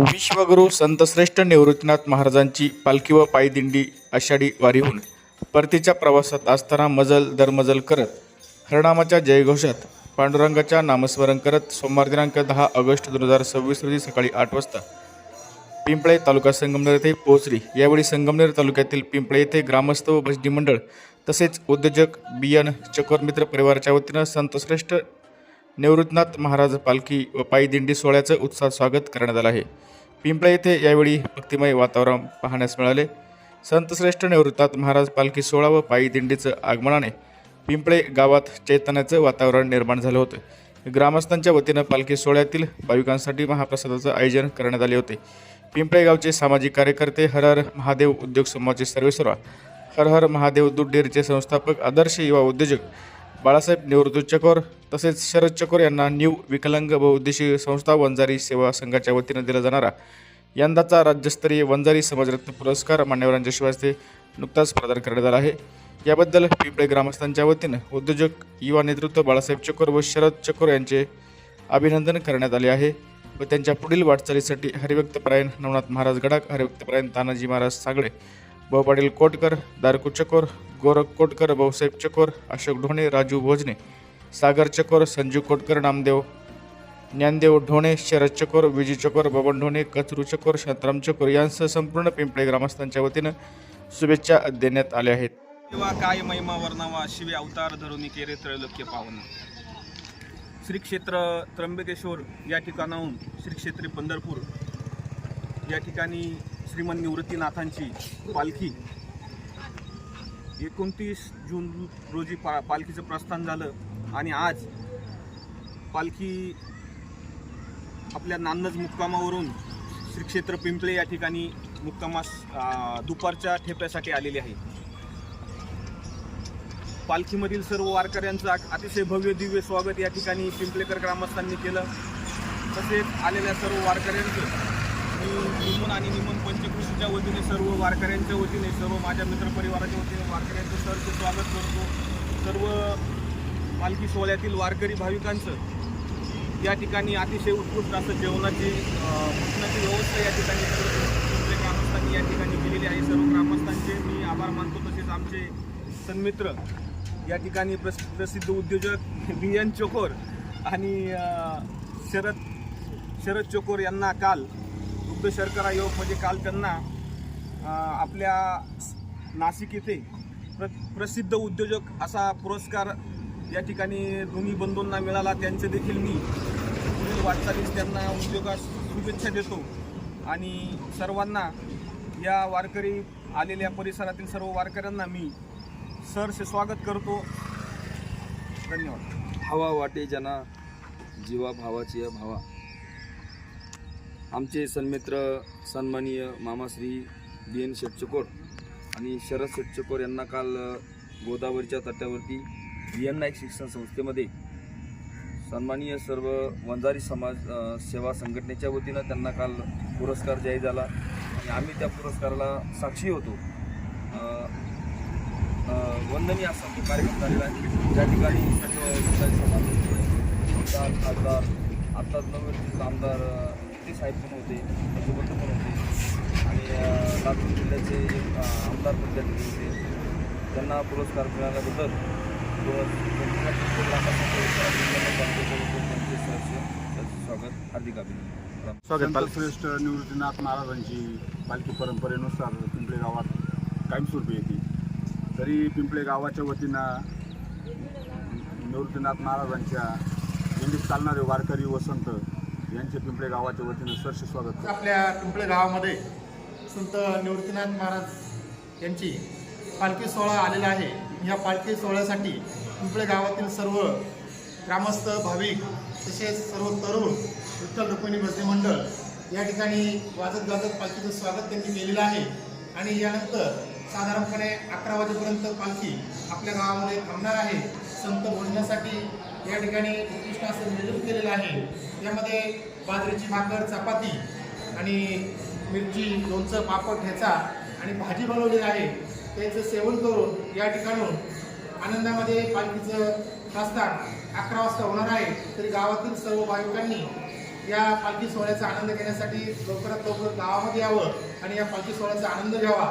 विश्वगुरू संतश्रेष्ठ निवृत्तीनाथ महाराजांची पालखी व पायदिंडी आषाढी वारीहून परतीच्या प्रवासात असताना मजल दरमजल करत हरनामाच्या जयघोषात पांडुरंगाच्या नामस्मरण करत सोमवार दिनांक 10 ऑगस्ट 2026 रोजी सकाळी 8 वाजता पिंपळे तालुका संगमनेर येथे पोहोचली। यावेळी संगमनेर तालुक्यातील पिंपळे येथे ग्रामस्थ व भजनी मंडळ तसेच उद्योजक बियान चकोर मित्र परिवाराच्या वतीनं संतश्रेष्ठ निवृत्तीनाथ महाराज पालखी व पायदिंडी सोहळ्याचं उत्साहात स्वागत करण्यात आलं आहे। पिंपळे येथे यावेळी भक्तिमय वातावरण पाहण्यास मिळाले। संतश्रेष्ठ निवृत्तीनाथ महाराज पालखी सोहळा व पायदिंडीचं आगमनाने पिंपळे गावात चैतन्याचं वातावरण निर्माण झालं होतं। ग्रामस्थांच्या वतीनं पालखी सोहळ्यातील भाविकांसाठी महाप्रसादाचं आयोजन करण्यात आले होते। पिंपळे गावचे सामाजिक कार्यकर्ते, हर हर महादेव उद्योग समूहाचे सर्वेसर्वा, हर हर महादेव दूध डेअरीचे संस्थापक, आदर्श युवा उद्योजक बाळासाहेब निवृत्ती चकोर तसेच शरद चकोर यांना न्यू विकलांग बहुउद्देशीय संस्था वंजारी सेवा संघाच्या वतीनं दिला जाणारा यंदाचा राज्यस्तरीय वंजारी समाजरत्न पुरस्कार मान्यवरांच्या शिवाय नुकताच प्रदान करण्यात आला आहे। याबद्दल पिंपळे ग्रामस्थांच्या वतीनं उद्योजक युवा नेतृत्व बाळासाहेब चकोर व शरद चकोर यांचे अभिनंदन करण्यात आले आहे व त्यांच्या पुढील वाटचालीसाठी हरिभक्तपरायण नवनाथ महाराज गडाख, हरिभक्तपरायण तानाजी महाराज सागळे, भाऊ पाटील कोटकर, दारकू चकोर, गोरख कोटकर, भाऊसाहेब चकोर, अशोक ढोणे, राजू भोजने, सागर चकोर, संजू कोटकर, नामदेव ज्ञानदेव ढोणे, शरद चकोर, विजय चकोर, बबन ढोणे, कचरू चकोर, शांताराम चकोर यांसह संपूर्ण पिंपळे ग्रामस्थांच्या वतीनं शुभेच्छा देण्यात आल्या आहेत। तेव्हा काय महिमा वर्णावा शिवे अवतार धरुनी केरे त्रैलोक्य पावन। श्री क्षेत्र त्र्यंबकेश्वर या ठिकाणाहून श्री क्षेत्री पंढरपूर या ठिकाणी श्रीमंत निवृत्तीनाथांची पालखी 29 जून रोजी पालखीचं प्रस्थान झालं आणि आज पालखी आपल्या नान्नज मुक्कामावरून श्री क्षेत्र पिंपळे या ठिकाणी मुक्कामास दुपारच्या ठेप्यासाठी आलेली आहे। पालखीमधील सर्व वारकऱ्यांचं अतिशय भव्य दिव्य स्वागत या ठिकाणी पिंपळेकर ग्रामस्थांनी केलं। तसेच आलेल्या सर्व वारकऱ्यांचं निमून आणि निमून पंचकृषीच्या वतीने सर्व वारकऱ्यांच्या वतीने सर्व माझ्या मित्रपरिवाराच्या वतीने वारकऱ्यांचं सरचे स्वागत करतो। सर्व पालखी सोहळ्यातील वारकरी भाविकांचं या ठिकाणी अतिशय उत्कृष्ट असं जेवणाची व्यवस्था या ठिकाणी पिंपळे ग्रामस्थांनी या ठिकाणी केलेली आहे। सर्व ग्रामस्थांचे मी आभार मानतो। तसेच आमचे सन्मित्र या ठिकाणी प्रसिद्ध उद्योजक बियान चकोर आणि शरद चकोर यांना काल दुग्ध शर्करा योग म्हणजे काल त्यांना आपल्या नाशिक येथे प्रसिद्ध उद्योजक असा पुरस्कार या ठिकाणी दोन्ही बंधूंना मिळाला। त्यांचे देखील मी पुढील वाटचालीस त्यांना उद्योगास शुभेच्छा देतो आणि सर्वांना या वारकरी आलेल्या परिसरातील सर्व वारकऱ्यांना मी सरसे स्वागत करतो। धन्यवाद। हवा वाटे जना जीवा भावाची भावा। आमचे सन्मित्र सन्माननीय मामाश्री बियान शेठ चकोर आणि शरद शेठ चकोर यांना काल गोदावरीच्या तट्यावरती बियान नाईक शिक्षण संस्थेमध्ये सन्माननीय सर्व वंजारी समाज सेवा संघटनेच्या वतीनं त्यांना काल पुरस्कार जाहीर झाला आणि आम्ही त्या पुरस्काराला साक्षी होतो। वंदनीय असा कार्यक्रम झालेला आहे। ज्या ठिकाणी सर्व वंजारी समाज खासदार आत्ताच नवनिर्मित आमदार ते साहेब पण होते, सोबत पण होते आणि लातूर जिल्ह्याचे आमदार पण त्या ठिकाणी होते। त्यांना पुरस्कार मिळाल्याबद्दल स्वागत, हार्दिक अभिनंदन। संतश्रेष्ठ निवृत्तीनाथ महाराजांची पालखी परंपरेनुसार पिंपळे गावात कायमस्वरूपी येते। तरी पिंपळे गावाच्या वतीनं निवृत्तीनाथ महाराजांच्या दिंडीत चालणारे वारकरी व संत यांचे पिंपळे गावाच्या वतीनं सरसे स्वागत। आपल्या पिंपळे गावामध्ये संत निवृत्तीनाथ महाराज यांची पालखी सोहळा आलेला आहे। या पालखी सोहळ्यासाठी पिंपळे गावातील सर्व ग्रामस्थ, भाविक तसेच सर्व तरुण विठ्ठल रुक्मिणी भजनी मंडळ या ठिकाणी वाजत गाजत पालखीचं स्वागत त्यांनी केलेलं आहे आणि यानंतर साधारणपणे 11 वाजेपर्यंत पालखी आपल्या गावामध्ये थांबणार आहे। संत भोजनासाठी या ठिकाणी उत्कृष्ट असं नियोजन केलेलं आहे। यामध्ये बाजरीची भाकर, चपाती आणि मिरची, लोणचं, पापड, ठेचा आणि भाजी बनवलेली आहे। त्याचं सेवन करून या ठिकाणून आनंदामध्ये पालखीचं प्रस्थान 11 वाजता होणार आहे। तरी गावातील सर्व भाविकांनी या पालखी सोहळ्याचा आनंद घेण्यासाठी लवकरात लवकर गावामध्ये यावं आणि या पालखी सोहळ्याचा आनंद घ्यावा.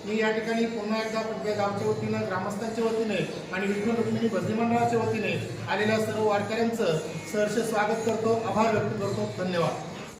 मी या ठिकाणी पुन्हा एकदा पिंपळे गावच्या वतीनं, ग्रामस्थांच्या वतीने आणि विठ्ठल रुक्मिणी भजनी मंडळाच्या वतीने आलेल्या सर्व वारकऱ्यांचं सहर्ष स्वागत करतो, आभार व्यक्त करतो. धन्यवाद.